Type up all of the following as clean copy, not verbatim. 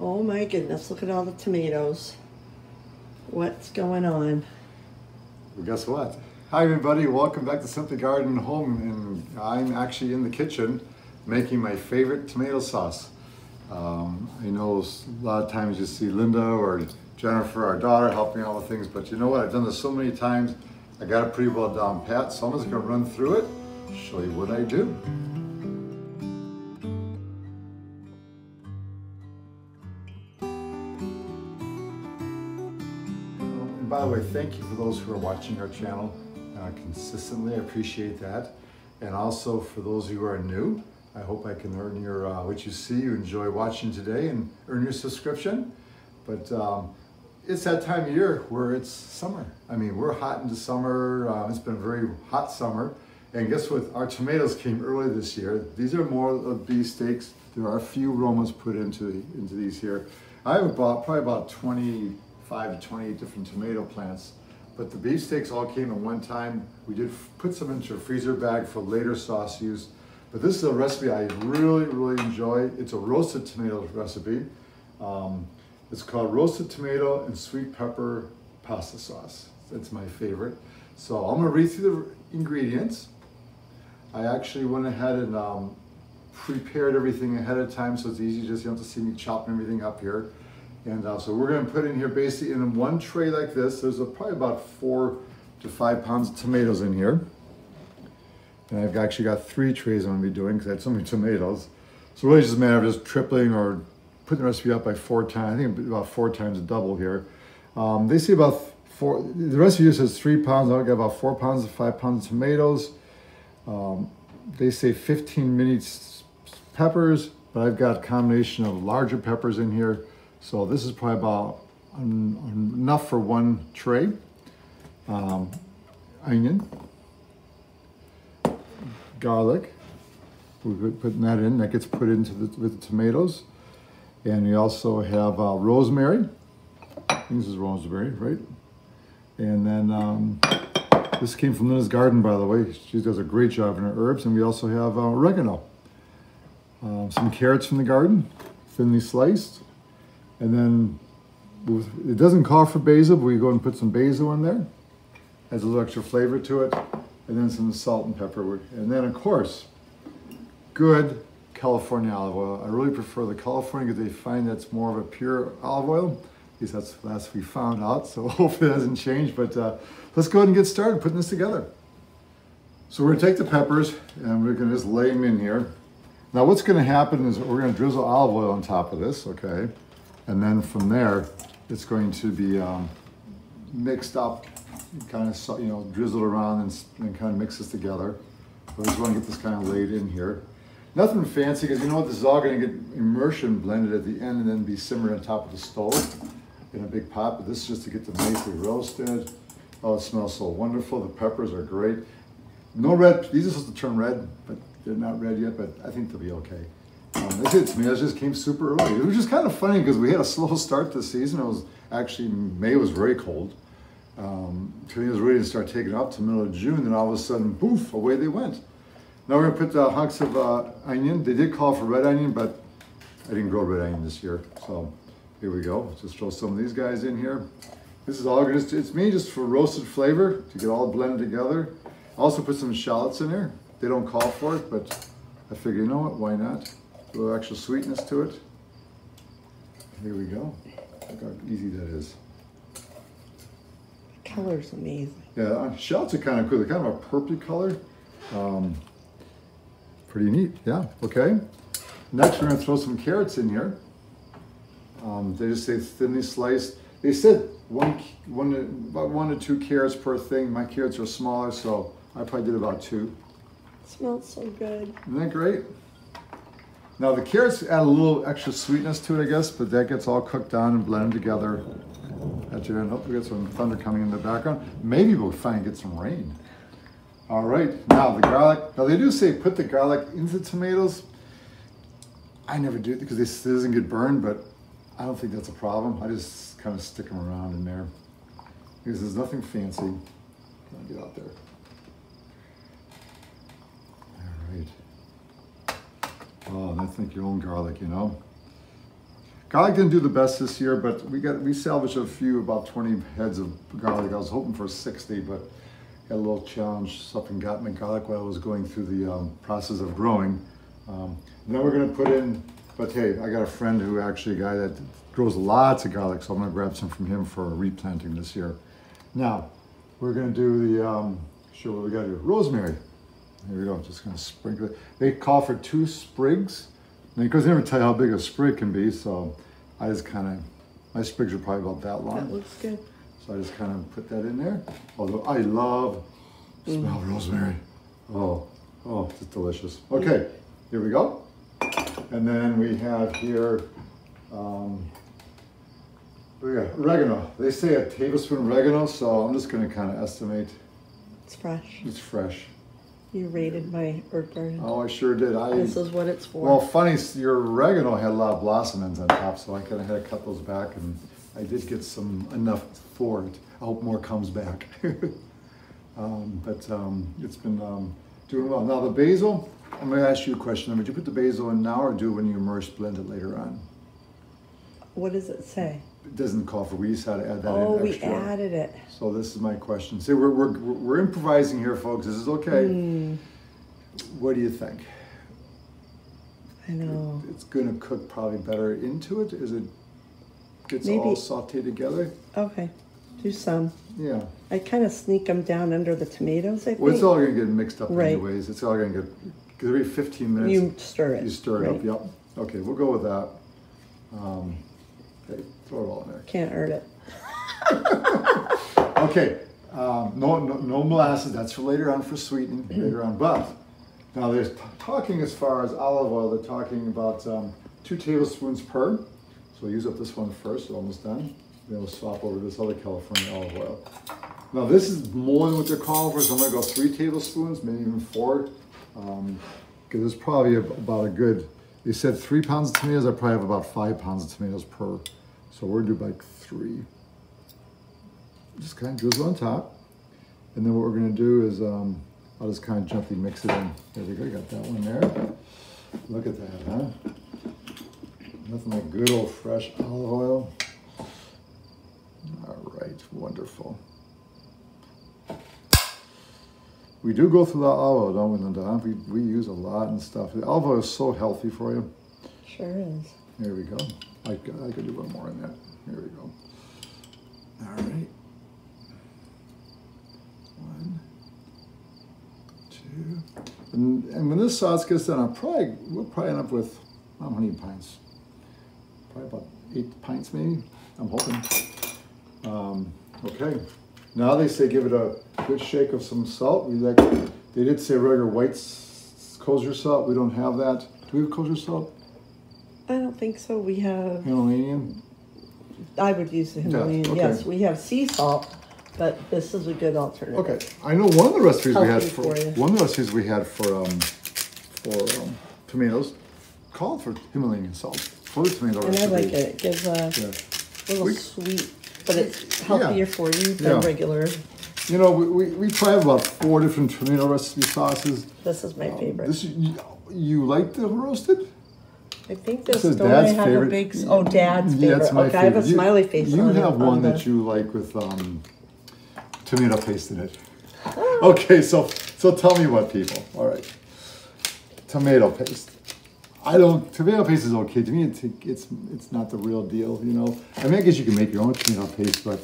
Oh my goodness, look at all the tomatoes. What's going on? Well, guess what? Hi everybody, welcome back to Simply Garden Home, and I'm actually in the kitchen making my favorite tomato sauce. I know a lot of times you see Linda or Jennifer, our daughter, helping out with things, but you know what? I've done this so many times, I got it pretty well down pat, so I'm just gonna run through it, show you what I do. And by the way, thank you for those who are watching our channel consistently. I appreciate that. And also for those who are new, I hope I can earn your what you see, you enjoy watching today, and earn your subscription. But it's that time of year where it's summer. I mean, we're hot into summer. It's been a very hot summer. And guess what? Our tomatoes came early this year. These are more of beefsteaks. There are a few Romas put into these here. I have probably about 25 to 28 different tomato plants. But the beefsteaks all came at one time. We did put some into a freezer bag for later sauce use. But this is a recipe I really, really enjoy. It's a roasted tomato recipe. It's called roasted tomato and sweet pepper pasta sauce. That's my favorite. So I'm gonna read through the ingredients. I actually went ahead and prepared everything ahead of time, so it's easy, just you don't have to see me chopping everything up here. And so we're gonna put in here basically in one tray like this. There's probably about 4 to 5 pounds of tomatoes in here. And I've actually got 3 trays I'm gonna be doing because I had so many tomatoes. So really just a matter of just tripling or putting the recipe up by 4 times. I think about 4 times a double here. They say about 4, the recipe just says 3 pounds. I've got about 4 pounds to 5 pounds of tomatoes. They say 15 mini peppers, but I've got a combination of larger peppers in here. So this is probably about enough for 1 tray. Onion, garlic, we're putting that in. That gets put into with the tomatoes. And we also have rosemary. I think this is rosemary, right? And then this came from Linda's garden, by the way. She does a great job in her herbs. And we also have oregano. Some carrots from the garden, thinly sliced. And then it doesn't call for basil, but we go and put some basil in there. Adds a little extra flavor to it. And then some salt and pepper. And then, of course, good California olive oil. I really prefer the California because they find that's more of a pure olive oil. At least that's the last we found out, so hopefully it hasn't changed. But let's go ahead and get started putting this together. So we're gonna take the peppers and we're gonna just lay them in here. Now what's gonna happen is we're gonna drizzle olive oil on top of this, okay? And then from there, it's going to be mixed up, kind of, drizzled around and kind of mix this together. So I just want to get this kind of laid in here. Nothing fancy, because you know what, this is all going to get immersion blended at the end and then be simmered on top of the stove in a big pot. But this is just to get them nicely roasted. Oh, it smells so wonderful. The peppers are great. No red, these are supposed to turn red, but they're not red yet, but I think they'll be okay. That's it. Tomatoes just came super early. It was just kind of funny because we had a slow start this season. It was actually, May was very cold. Tomatoes really didn't start taking off till middle of June, then all of a sudden, poof, away they went. Now we're gonna put hunks of onion. They did call for red onion, but I didn't grow red onion this year. So here we go. Let's just throw some of these guys in here. This is all, it's me just for roasted flavor to get all blended together. Also put some shallots in there. They don't call for it, but I figure, you know what, why not? A little extra sweetness to it. Here we go. Look how easy that is. The color's amazing. Yeah, shallots are kind of cool. They're kind of a purpley color. Pretty neat, yeah, okay. Next, we're gonna throw some carrots in here. They just say thinly sliced. They said about 1 to 2 carrots per thing. My carrots are smaller, so I probably did about 2. It smells so good. Isn't that great? Now the carrots add a little extra sweetness to it, I guess, but that gets all cooked down and blended together at your end. Hopefully we get some thunder coming in the background. Maybe we'll finally get some rain. All right, now the garlic. Now they do say put the garlic into the tomatoes. I never do it because it doesn't get burned, but I don't think that's a problem. I just kind of stick them around in there because there's nothing fancy. I'll get out there. All right. Oh, that's like your own garlic, you know. Garlic didn't do the best this year, but we salvaged a few, about 20 heads of garlic. I was hoping for 60, but had a little challenge. Something got my garlic while I was going through the process of growing. And then we're gonna put in, but hey, I got a friend who actually, a guy that grows lots of garlic, so I'm gonna grab some from him for replanting this year. Now, we're gonna do the, sure what we gotta do, rosemary. Here we go, just gonna sprinkle it. They call for 2 sprigs. And because they never tell you how big a sprig can be, so I just kind of, my sprigs are probably about that long. That looks good. So I just kind of put that in there. Although I love the smell of rosemary. Oh, it's delicious. Okay, here we go. And then we have here, we got oregano. They say a tablespoon of oregano, so I'm just gonna kind of estimate. It's fresh. It's fresh. You raided my herb garden. Oh, I sure did. This is what it's for. Well, funny, your oregano had a lot of blossom ends on top, so I kind of had to cut those back, and I did get enough for it. I hope more comes back. It's been doing well. Now the basil, I'm going to ask you a question. Would you put the basil in now or do it when you blend it later on? What does it say? It doesn't call for, we just had to add that Oh, in we extra. added it. So this is my question. See, we're improvising here, folks. This is okay. What do you think? I know. It's going to cook probably better into it as it gets Maybe. all sauteed together. Okay, do some. Yeah. I kind of sneak them down under the tomatoes, I think. Well, it's all going to get mixed up Right. anyways. It's all going to get, because every 15 minutes. You stir it. You stir it right. up, yep. Okay, we'll go with that. Okay, throw it all in there. Can't hurt it. Okay, no molasses. That's for later on for sweetening, later on. But now there's talking as far as olive oil. They're talking about 2 tablespoons per. So we'll use up this one first. We're almost done. Then we'll swap over to this other California olive oil. Now this is more than what they're calling for, so I'm gonna go 3 tablespoons, maybe even 4. Because it's probably about a good, they said 3 pounds of tomatoes. I probably have about 5 pounds of tomatoes per. So we're gonna do like 3. Just kind of drizzle on top. And then what we're gonna do is, I'll just kind of gently mix it in. There we go, got that one there. Look at that, huh? Nothing like good old fresh olive oil. All right, wonderful. We do go through the olive oil, don't we, Linda? We use a lot and stuff. The olive oil is so healthy for you. Sure is. There we go. I could do one more in that. Here we go. All right. 1, 2. And when this sauce gets done, we'll probably end up with, how many pints? Probably about 8 pints maybe, I'm hoping. Okay. Now they say give it a good shake of some salt. They did say regular white kosher salt. We don't have that. Do we have kosher salt? I don't think so. We have, Himalayan? I would use the Himalayan. okay. Yes, we have sea salt, but this is a good alternative. Okay. I know one of the recipes we had Healthy for tomatoes called for Himalayan salt for the tomato And recipe. I like it. It gives a little sweet, but it's healthier for you than regular. You know, we probably have about 4 different tomato recipe sauces. This is my favorite. You like the roasted? I think this is don't Dad's I have favorite. a big, Dad's favorite. That's my okay, I have a favorite. smiley face You on have it, one on that the- you like with tomato paste in it. Okay, so tell me what, people. All right, tomato paste. Tomato paste is okay. To me, it's not the real deal, you know. I mean, I guess you can make your own tomato paste, but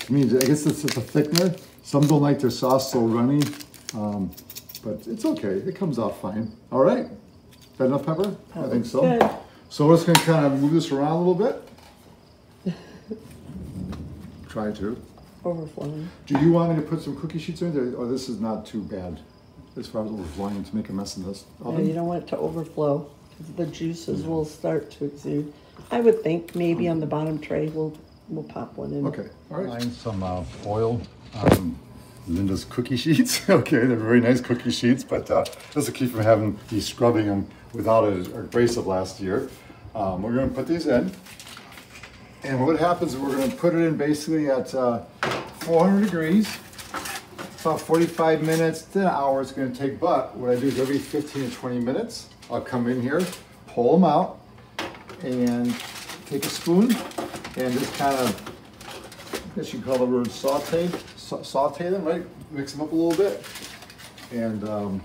to me, I guess it's a thickener. Some don't like their sauce so runny, but it's okay. It comes out fine. All right. Is that enough pepper? I think so. Good. So we're just going to kind of move this around a little bit. Try to. Overflowing. Do you want me to put some cookie sheets in there? Or this is not too bad as far as overflowing to make a mess in this Yeah, oven? you don't want it to overflow because the juices will start to exude. I would think maybe on the bottom tray we'll pop one in. Okay, all right. Find some oil on Linda's cookie sheets. Okay, they're very nice cookie sheets, but this will keep from having me scrubbing them without a abrasive last year. We're going to put these in. And what happens is we're going to put it in basically at 400 degrees, about 45 minutes to an hour it's going to take. But what I do is every 15 to 20 minutes, I'll come in here, pull them out, and take a spoon and just kind of, I guess you call the word saute them, right? Mix them up a little bit. And then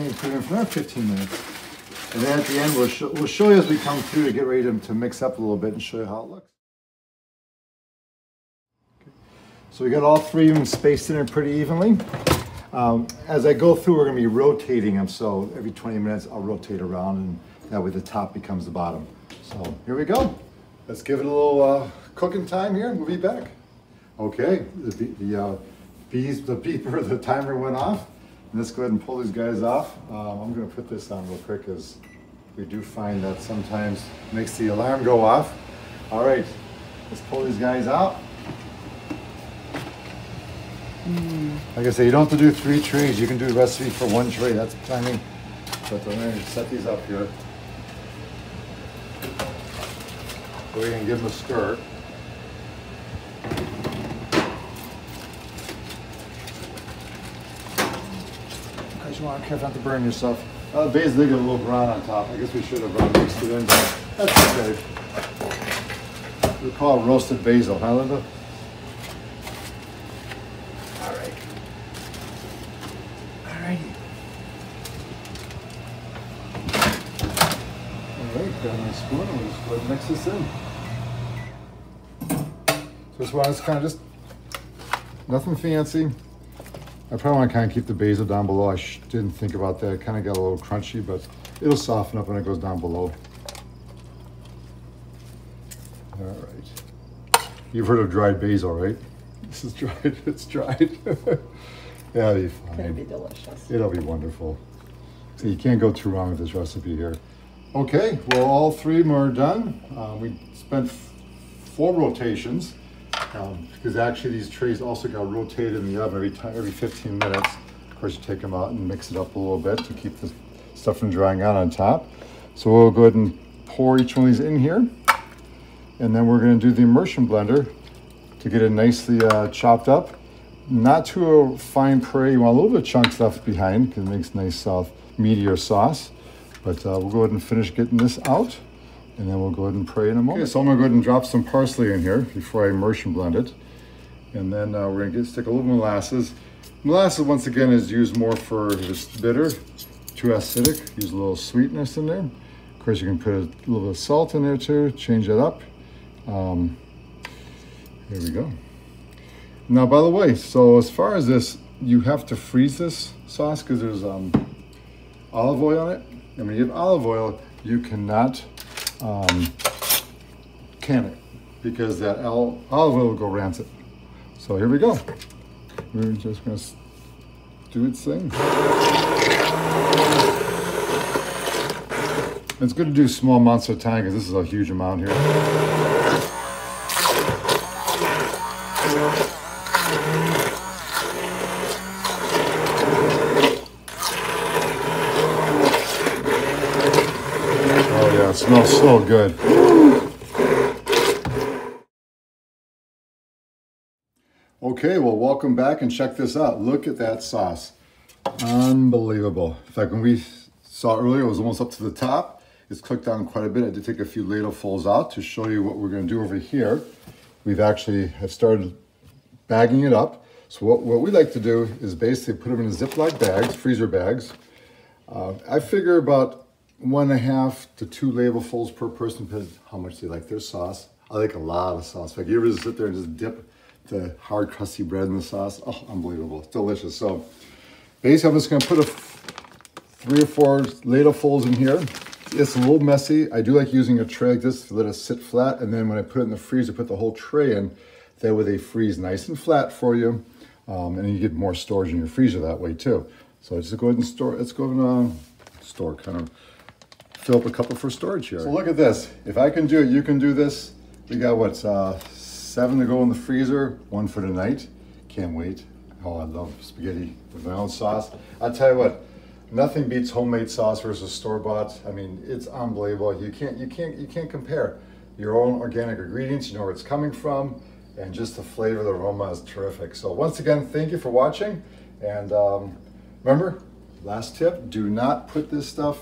you put it in for another 15 minutes. And then at the end, we'll show you as we come through to get ready to mix up a little bit and show you how it looks. Okay. So we got all three of them spaced in there pretty evenly. As I go through, we're going to be rotating them. So every 20 minutes, I'll rotate around, and that way the top becomes the bottom. So here we go. Let's give it a little cooking time here, and we'll be back. Okay, the beeper, the timer went off. Let's go ahead and pull these guys off. I'm going to put this on real quick because we do find that sometimes makes the alarm go off. All right, let's pull these guys out. Like I say, you don't have to do 3 trays. You can do a recipe for 1 tray. That's plenty. But I'm going to set these up here. Go ahead and give them a stir. You want to careful not to burn yourself. Basil did get a little brown on top. I guess we should have mixed it in, but that's okay. We call it roasted basil, huh, Linda? All right. All righty. All right, got my spoon, and we'll just go ahead and mix this in. So this one is kind of just nothing fancy. I probably want to kind of keep the basil down below. I didn't think about that. It kind of got a little crunchy, but it'll soften up when it goes down below. All right. You've heard of dried basil, right? This is dried. It's dried. Yeah, it'll be fine. It'll be delicious. It'll be wonderful. So you can't go too wrong with this recipe here. Okay, well, all 3 of them are done. We spent 4 rotations. Because actually these trays also got rotated in the oven every 15 minutes. Of course, you take them out and mix it up a little bit to keep the stuff from drying out on top. So we'll go ahead and pour each one of these in here. And then we're going to do the immersion blender to get it nicely chopped up. Not too a fine puree. You want a little bit of chunks left behind because it makes nice soft, meatier sauce. But we'll go ahead and finish getting this out. And then we'll go ahead and pray in a moment. Okay, so I'm gonna go ahead and drop some parsley in here before I immersion blend it. And then we're gonna stick a little molasses. Molasses, once again, is used more for if it's bitter, too acidic. Use a little sweetness in there. Of course, you can put a little bit of salt in there too, change it up. Here we go. Now, by the way, so as far as this, you have to freeze this sauce because there's olive oil on it. And when you have olive oil, you cannot can it because that olive oil will go rancid. So here we go. We're just gonna do its thing. It's good to do small amounts at a time because this is a huge amount here. Oh yeah, it smells so good. Okay, well, welcome back and check this out. Look at that sauce. Unbelievable. In fact, when we saw earlier, it was almost up to the top. It's cooked down quite a bit. I did take a few ladlefuls out to show you what we're going to do over here. We've actually have started bagging it up. So what we like to do is basically put them in Ziploc bags, freezer bags. I figure about 1.5 to 2 ladlefuls per person, depends how much they like their sauce. I like a lot of sauce. In fact, you ever just sit there and just dip the hard crusty bread in the sauce? Oh, unbelievable. It's delicious. So basically, I'm just going to put 3 or 4 ladlefuls in here. It's a little messy. I do like using a tray like this to let it sit flat. And then when I put it in the freezer, put the whole tray in. That way they freeze nice and flat for you. And you get more storage in your freezer that way too. So just go ahead and store. Let's go and store, kind of fill up a couple for storage here. So look at this. If I can do it, you can do this. We got what, 7 to go in the freezer, 1 for tonight. Can't wait. Oh, I love spaghetti with my own sauce. I'll tell you what, nothing beats homemade sauce versus store-bought. I mean, it's unbelievable. You can't compare. Your own organic ingredients, you know where it's coming from, and just the flavor, the aroma is terrific. So once again, thank you for watching. And remember, last tip, do not put this stuff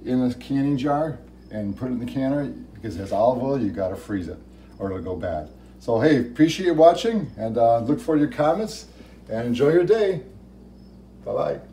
in a canning jar. and put it in the canner, because it has olive oil, you gotta freeze it or it'll go bad. So hey, appreciate you watching, and look for your comments and enjoy your day. Bye-bye.